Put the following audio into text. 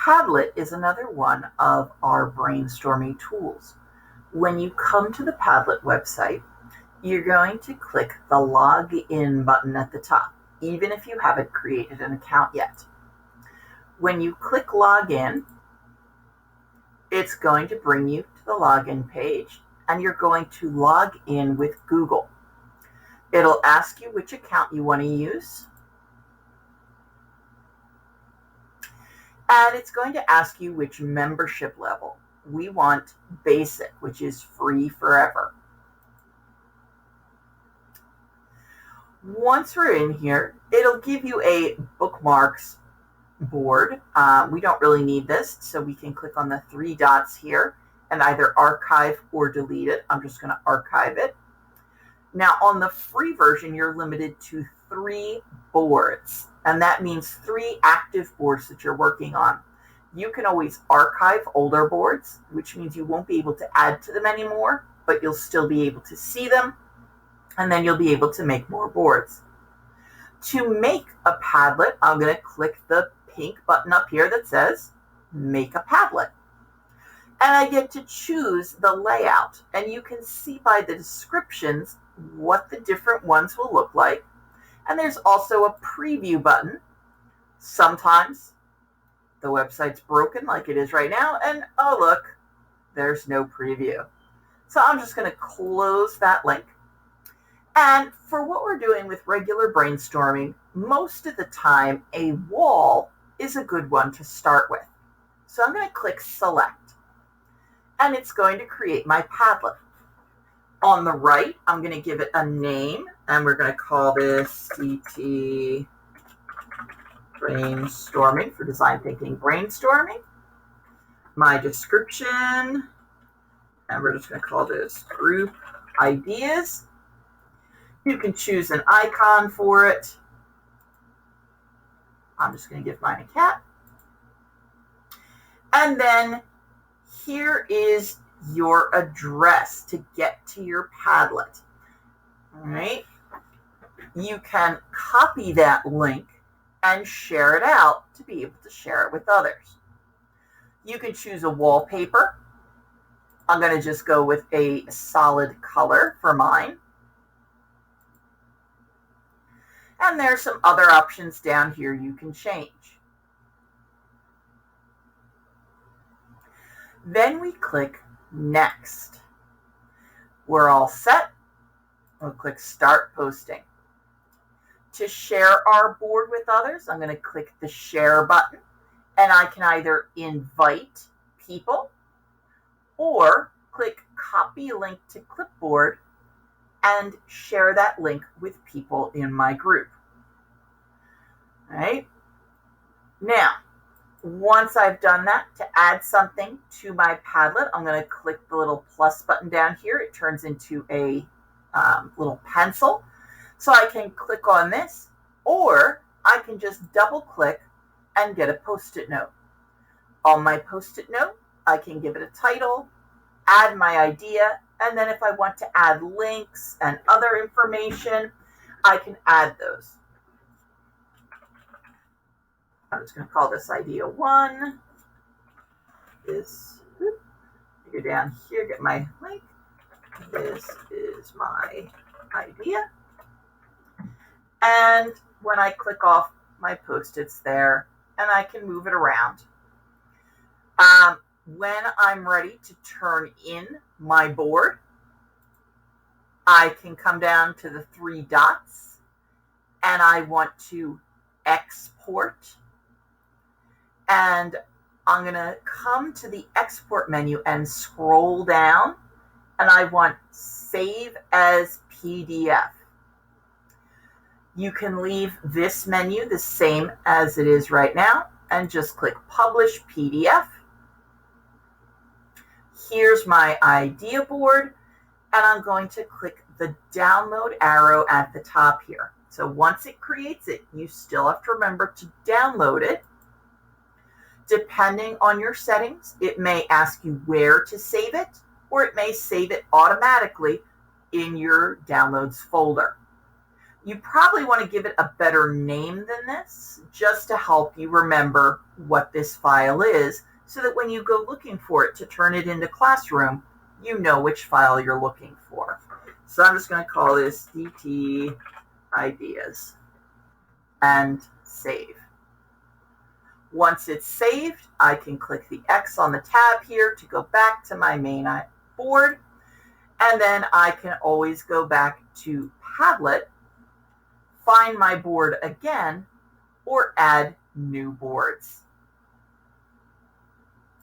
Padlet is another one of our brainstorming tools. When you come to the Padlet website, you're going to click the login button at the top, even if you haven't created an account yet. When you click login, it's going to bring you to the login page, and you're going to log in with Google. It'll ask you which account you want to use. And it's going to ask you which membership level. We want basic, which is free forever. Once we're in here, it'll give you a bookmarks board. We don't really need this, so we can click on the three dots here and either archive or delete it. I'm just going to archive it. Now, on the free version, you're limited to 3 boards, and that means 3 active boards that you're working on. You can always archive older boards, which means you won't be able to add to them anymore, but you'll still be able to see them, and then you'll be able to make more boards. To make a Padlet, I'm going to click the pink button up here that says Make a Padlet. And I get to choose the layout, and you can see by the descriptions what the different ones will look like. And there's also a preview button. Sometimes the website's broken like it is right now, and oh look, there's no preview. So I'm just going to close that link. And for what we're doing with regular brainstorming, most of the time a wall is a good one to start with. So I'm going to click select, and it's going to create my Padlet. On the right, I'm going to give it a name, and we're going to call this DT Brainstorming for Design Thinking Brainstorming. My description, and we're just going to call this Group Ideas. You can choose an icon for it. I'm just going to give mine a cat. And then here is your address to get to your Padlet. All right. You can copy that link and share it out to be able to share it with others. You can choose a wallpaper. I'm going to just go with a solid color for mine. And there's some other options down here you can change. Then we click Next. We're all set. We'll click Start Posting. To share our board with others, I'm going to click the Share button, and I can either invite people or click Copy Link to Clipboard and share that link with people in my group. All right. Now, once I've done that, to add something to my Padlet, I'm going to click the little plus button down here. It turns into a little pencil. So I can click on this, or I can just double click and get a Post-it note. On my Post-it note, I can give it a title, add my idea, and then if I want to add links and other information, I can add those. I'm just going to call this idea 1. Go down here, get my link. This is my idea. And when I click off my Post-its there, and I can move it around. When I'm ready to turn in my board, I can come down to the 3 dots, and I want to export. And I'm going to come to the export menu and scroll down, and I want Save as PDF. You can leave this menu the same as it is right now and just click Publish PDF. Here's my idea board, and I'm going to click the download arrow at the top here. So once it creates it, you still have to remember to download it. Depending on your settings, it may ask you where to save it, or it may save it automatically in your downloads folder. You probably want to give it a better name than this, just to help you remember what this file is, so that when you go looking for it to turn it into Classroom, you know which file you're looking for. So I'm just going to call this DT Ideas and save. Once it's saved, I can click the X on the tab here to go back to my main board, and then I can always go back to Padlet, find my board again, or add new boards.